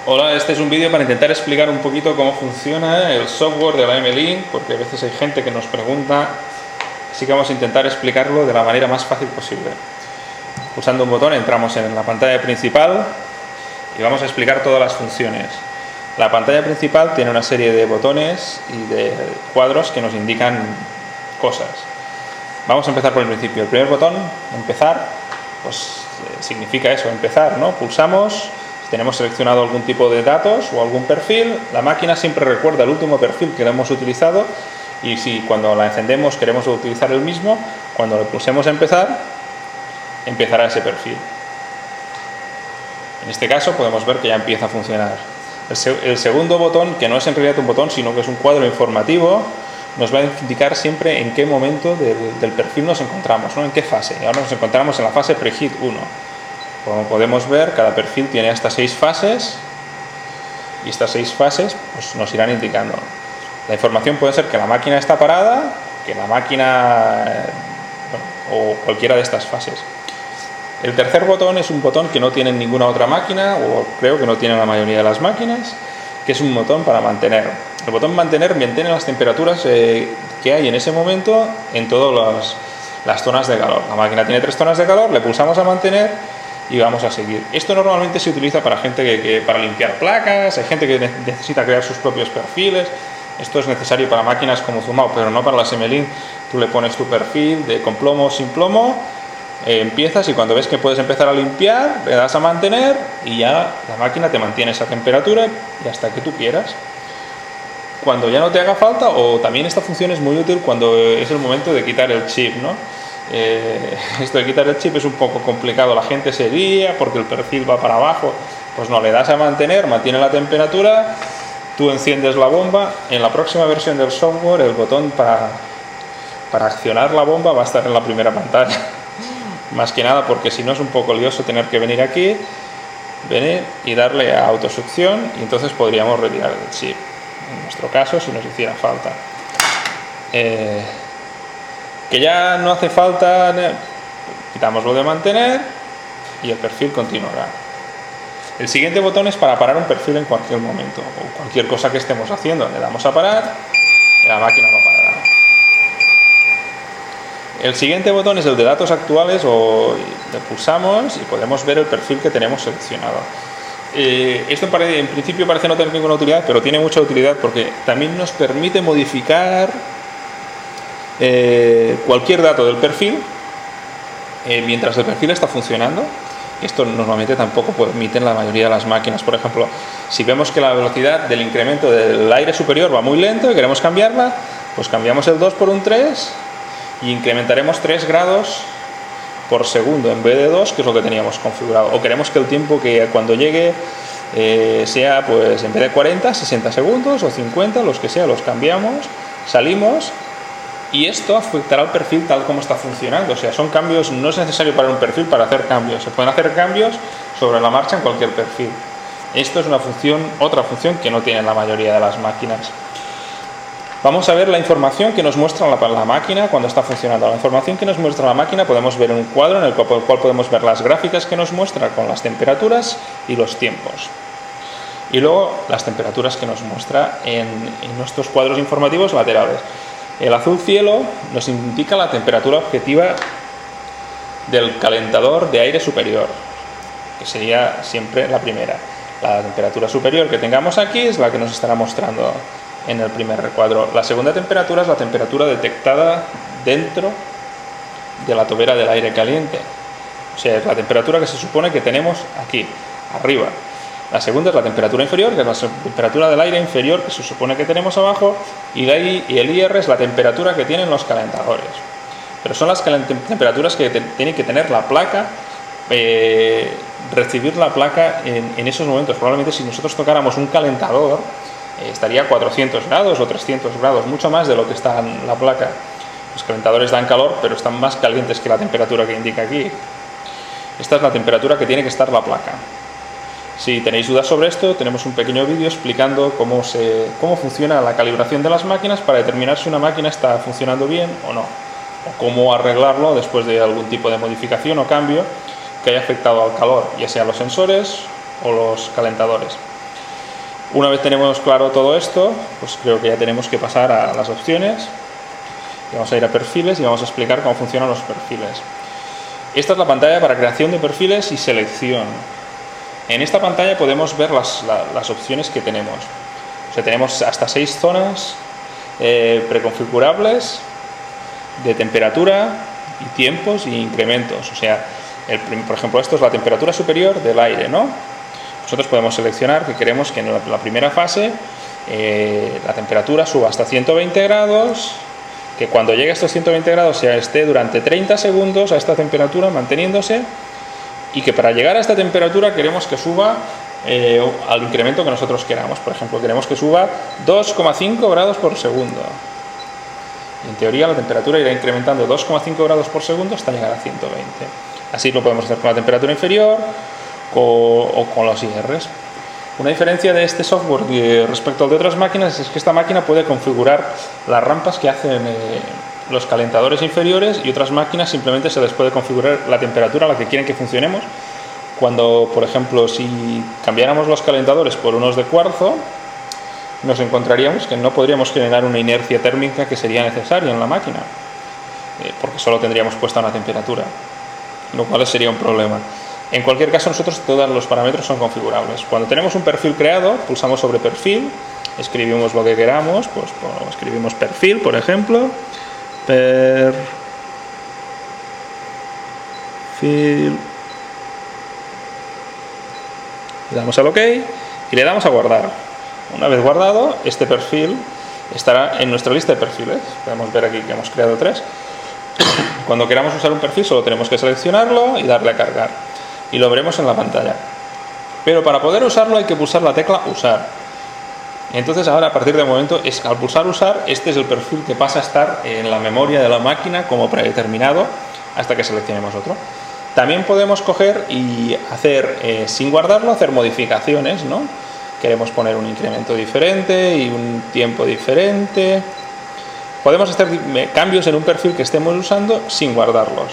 Hola, este es un vídeo para intentar explicar un poquito cómo funciona el software de la M-Link, porque a veces hay gente que nos pregunta, así que vamos a intentar explicarlo de la manera más fácil posible. Pulsando un botón entramos en la pantalla principal y vamos a explicar todas las funciones. La pantalla principal tiene una serie de botones y de cuadros que nos indican cosas. Vamos a empezar por el principio. El primer botón, empezar, pues significa eso, empezar, ¿no? Pulsamos. Si tenemos seleccionado algún tipo de datos o algún perfil, la máquina siempre recuerda el último perfil que hemos utilizado, y si cuando la encendemos queremos utilizar el mismo, cuando le pulsemos a empezar, empezará ese perfil. En este caso podemos ver que ya empieza a funcionar. El segundo botón, que no es en realidad un botón, sino que es un cuadro informativo, nos va a indicar siempre en qué momento del perfil nos encontramos, ¿no? En qué fase. Y ahora nos encontramos en la fase Preheat 1. Como podemos ver, cada perfil tiene hasta 6 fases, y estas 6 fases pues, nos irán indicando. La información puede ser que la máquina está parada, que la máquina, o cualquiera de estas fases. El tercer botón es un botón que no tiene ninguna otra máquina, o creo que no tiene la mayoría de las máquinas, que es un botón para mantener. El botón mantener mantiene las temperaturas que hay en ese momento en todas las zonas de calor. La máquina tiene 3 zonas de calor, le pulsamos a mantener y vamos a seguir. Esto normalmente se utiliza para gente que para limpiar placas, hay gente que necesita crear sus propios perfiles. Esto es necesario para máquinas como Zumao, pero no para las M-Link. Tú le pones tu perfil de con plomo o sin plomo, empiezas, y cuando ves que puedes empezar a limpiar, le das a mantener y ya la máquina te mantiene esa temperatura y hasta que tú quieras. Cuando ya no te haga falta, o también esta función es muy útil cuando es el momento de quitar el chip, ¿no? Esto de quitar el chip es un poco complicado, la gente se guía porque el perfil va para abajo. Pues no, le das a mantener, mantiene la temperatura, tú enciendes la bomba. En la próxima versión del software el botón para accionar la bomba va a estar en la primera pantalla. Más que nada porque si no es un poco lioso tener que venir aquí, venir y darle a autosucción, y entonces podríamos retirar el chip, en nuestro caso, si nos hiciera falta. Que ya no hace falta, quitamos lo de mantener y el perfil continuará. El siguiente botón es para parar un perfil en cualquier momento o cualquier cosa que estemos haciendo. Le damos a parar y la máquina no parará. El siguiente botón es el de datos actuales, le pulsamos y podemos ver el perfil que tenemos seleccionado. Esto en principio parece no tener ninguna utilidad, pero tiene mucha utilidad porque también nos permite modificar cualquier dato del perfil mientras el perfil está funcionando. Esto normalmente tampoco permiten la mayoría de las máquinas. Por ejemplo, si vemos que la velocidad del incremento del aire superior va muy lento y queremos cambiarla, pues cambiamos el 2 por un 3 y incrementaremos 3 grados por segundo en vez de 2, que es lo que teníamos configurado. O queremos que el tiempo que cuando llegue sea, pues en vez de 40, 60 segundos o 50, los que sea, los cambiamos, salimos. Y esto afectará al perfil tal como está funcionando. O sea, son cambios, no es necesario para un perfil para hacer cambios. Se pueden hacer cambios sobre la marcha en cualquier perfil. Esto es una función, otra función que no tiene la mayoría de las máquinas. Vamos a ver la información que nos muestra la máquina cuando está funcionando. La información que nos muestra la máquina podemos ver en un cuadro en el cual podemos ver las gráficas que nos muestra con las temperaturas y los tiempos. Y luego las temperaturas que nos muestra en nuestros cuadros informativos laterales. El azul cielo nos indica la temperatura objetiva del calentador de aire superior, que sería siempre la primera. La temperatura superior que tengamos aquí es la que nos estará mostrando en el primer recuadro. La segunda temperatura es la temperatura detectada dentro de la tobera del aire caliente. O sea, es la temperatura que se supone que tenemos aquí, arriba. La segunda es la temperatura inferior, que es la temperatura del aire inferior que se supone que tenemos abajo, y el IR es la temperatura que tienen los calentadores. Pero son las temperaturas que tiene que tener la placa, recibir la placa en esos momentos. Probablemente si nosotros tocáramos un calentador, estaría a 400 grados o 300 grados, mucho más de lo que está en la placa. Los calentadores dan calor, pero están más calientes que la temperatura que indica aquí. Esta es la temperatura que tiene que estar la placa. Si tenéis dudas sobre esto, tenemos un pequeño vídeo explicando cómo funciona la calibración de las máquinas para determinar si una máquina está funcionando bien o no, o cómo arreglarlo después de algún tipo de modificación o cambio que haya afectado al calor, ya sea los sensores o los calentadores. Una vez tenemos claro todo esto, pues creo que ya tenemos que pasar a las opciones. Y vamos a ir a perfiles y vamos a explicar cómo funcionan los perfiles. Esta es la pantalla para creación de perfiles y selección. En esta pantalla podemos ver las opciones que tenemos. O sea, tenemos hasta 6 zonas preconfigurables de temperatura y tiempos y incrementos. O sea, por ejemplo, esto es la temperatura superior del aire, ¿no? Nosotros podemos seleccionar que queremos que en la primera fase la temperatura suba hasta 120 grados, que cuando llegue a estos 120 grados esté durante 30 segundos a esta temperatura manteniéndose, y que para llegar a esta temperatura queremos que suba al incremento que nosotros queramos. Por ejemplo, queremos que suba 2,5 grados por segundo. En teoría la temperatura irá incrementando 2,5 grados por segundo hasta llegar a 120. Así lo podemos hacer con la temperatura inferior o con los IRs. Una diferencia de este software respecto al de otras máquinas es que esta máquina puede configurar las rampas que hacen los calentadores inferiores, y otras máquinas simplemente se les puede configurar la temperatura a la que quieren que funcionemos. Cuando, por ejemplo, si cambiáramos los calentadores por unos de cuarzo, nos encontraríamos que no podríamos generar una inercia térmica que sería necesaria en la máquina, porque solo tendríamos puesta una temperatura, lo cual sería un problema. En cualquier caso, nosotros todos los parámetros son configurables. Cuando tenemos un perfil creado, pulsamos sobre perfil, escribimos lo que queramos, pues escribimos perfil, por ejemplo, perfil, le damos al OK y le damos a guardar. Una vez guardado, este perfil estará en nuestra lista de perfiles. Podemos ver aquí que hemos creado 3. Cuando queramos usar un perfil solo tenemos que seleccionarlo y darle a cargar, y lo veremos en la pantalla. Pero para poder usarlo hay que pulsar la tecla usar. Entonces ahora, a partir del momento, al pulsar usar, este es el perfil que pasa a estar en la memoria de la máquina como predeterminado hasta que seleccionemos otro. También podemos coger y hacer, sin guardarlo, hacer modificaciones, ¿no? Queremos poner un incremento diferente y un tiempo diferente. Podemos hacer cambios en un perfil que estemos usando sin guardarlos.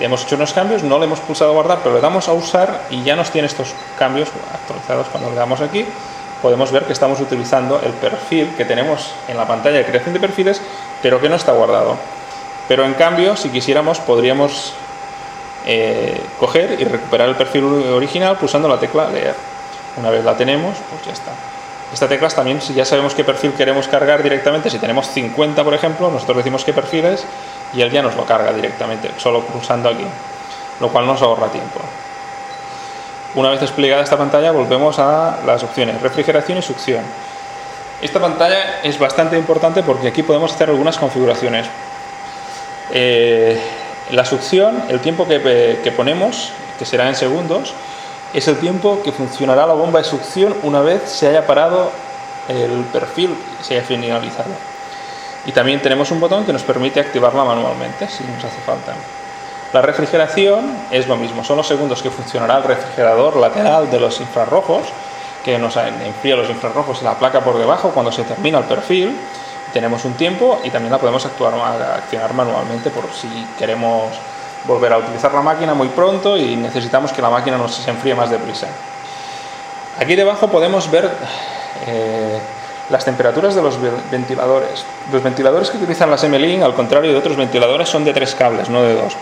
Hemos hecho unos cambios, no le hemos pulsado a guardar, pero le damos a usar y ya nos tiene estos cambios actualizados. Cuando le damos aquí, podemos ver que estamos utilizando el perfil que tenemos en la pantalla de creación de perfiles, pero que no está guardado. Pero en cambio, si quisiéramos, podríamos coger y recuperar el perfil original pulsando la tecla leer. Una vez la tenemos, pues ya está. Esta tecla también, si ya sabemos qué perfil queremos cargar directamente, si tenemos 50, por ejemplo, nosotros decimos qué perfil es y él ya nos lo carga directamente, solo pulsando aquí, lo cual nos ahorra tiempo. Una vez desplegada esta pantalla, volvemos a las opciones refrigeración y succión. Esta pantalla es bastante importante porque aquí podemos hacer algunas configuraciones. La succión, el tiempo que ponemos, que será en segundos, es el tiempo que funcionará la bomba de succión una vez se haya parado el perfil y se haya finalizado. Y también tenemos un botón que nos permite activarla manualmente si nos hace falta. La refrigeración es lo mismo, son los segundos que funcionará el refrigerador lateral de los infrarrojos, que nos enfría los infrarrojos y la placa por debajo cuando se termina el perfil. Tenemos un tiempo y también la podemos accionar manualmente por si queremos volver a utilizar la máquina muy pronto y necesitamos que la máquina nos se enfríe más deprisa. Aquí debajo podemos ver las temperaturas de los ventiladores. Los ventiladores que utilizan las M-Link, al contrario de otros ventiladores, son de 3 cables, no de 2.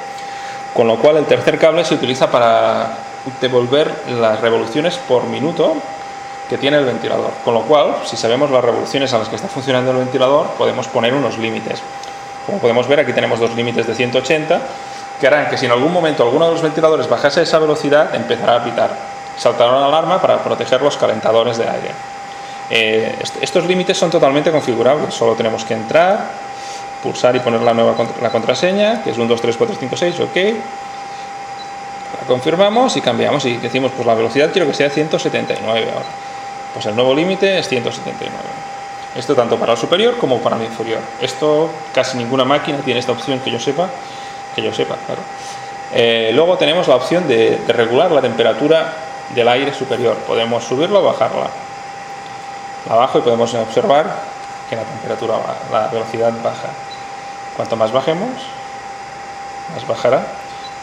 Con lo cual el tercer cable se utiliza para devolver las revoluciones por minuto que tiene el ventilador. Con lo cual, si sabemos las revoluciones a las que está funcionando el ventilador, podemos poner unos límites. Como podemos ver, aquí tenemos 2 límites de 180, que harán que si en algún momento alguno de los ventiladores bajase esa velocidad, empezará a pitar. Saltará una alarma para proteger los calentadores de aire. Estos límites son totalmente configurables, solo tenemos que entrar, pulsar y poner la contraseña, que es 1, 2, 3, 4, 5, 6, OK. La confirmamos y cambiamos y decimos, pues la velocidad quiero que sea 179 ahora. Pues el nuevo límite es 179. Esto tanto para el superior como para el inferior. Esto casi ninguna máquina tiene esta opción que yo sepa, claro. Luego tenemos la opción de regular la temperatura del aire superior. Podemos subirla o bajarla. La bajo y podemos observar que la temperatura, la velocidad baja. Cuanto más bajemos, más bajará.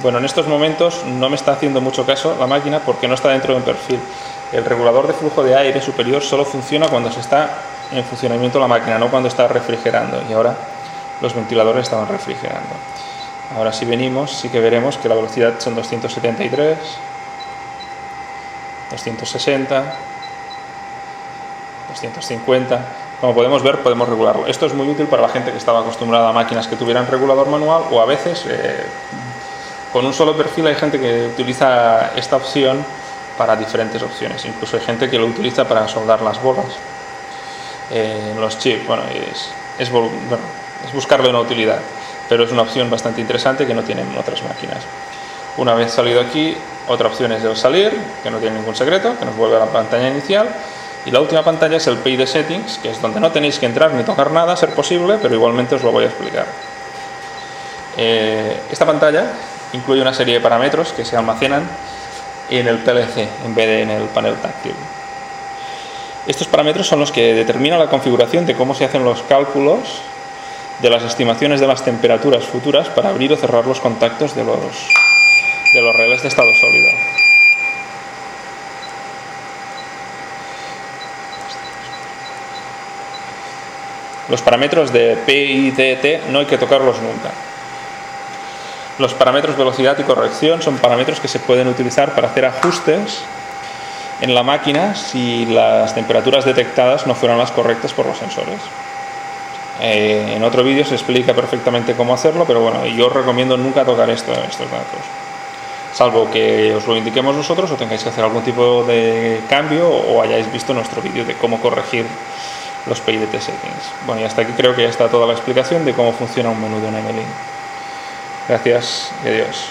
Bueno, en estos momentos no me está haciendo mucho caso la máquina porque no está dentro de un perfil. El regulador de flujo de aire superior solo funciona cuando se está en funcionamiento la máquina, no cuando está refrigerando. Y ahora los ventiladores estaban refrigerando. Ahora si venimos, sí que veremos que la velocidad son 273, 260, 250. Como podemos ver, podemos regularlo. Esto es muy útil para la gente que estaba acostumbrada a máquinas que tuvieran regulador manual, o a veces con un solo perfil hay gente que utiliza esta opción para diferentes opciones. Incluso hay gente que lo utiliza para soldar las bolas en los chips. Bueno, es buscarle una utilidad, pero es una opción bastante interesante que no tienen otras máquinas. Una vez salido aquí, otra opción es el salir, que no tiene ningún secreto, que nos vuelve a la pantalla inicial. Y la última pantalla es el PID Settings, que es donde no tenéis que entrar ni tocar nada, a ser posible, pero igualmente os lo voy a explicar. Esta pantalla incluye una serie de parámetros que se almacenan en el PLC en vez de en el panel táctil. Estos parámetros son los que determinan la configuración de cómo se hacen los cálculos de las estimaciones de las temperaturas futuras para abrir o cerrar los contactos de los relés de estado sólido. Los parámetros de P, I, D, T no hay que tocarlos nunca. Los parámetros velocidad y corrección son parámetros que se pueden utilizar para hacer ajustes en la máquina si las temperaturas detectadas no fueran las correctas por los sensores. En otro vídeo se explica perfectamente cómo hacerlo, pero bueno, yo os recomiendo nunca tocar estos datos, salvo que os lo indiquemos nosotros o tengáis que hacer algún tipo de cambio o hayáis visto nuestro vídeo de cómo corregir los PIDT settings. Bueno, y hasta aquí creo que ya está toda la explicación de cómo funciona un menú de un MLink. Gracias y adiós.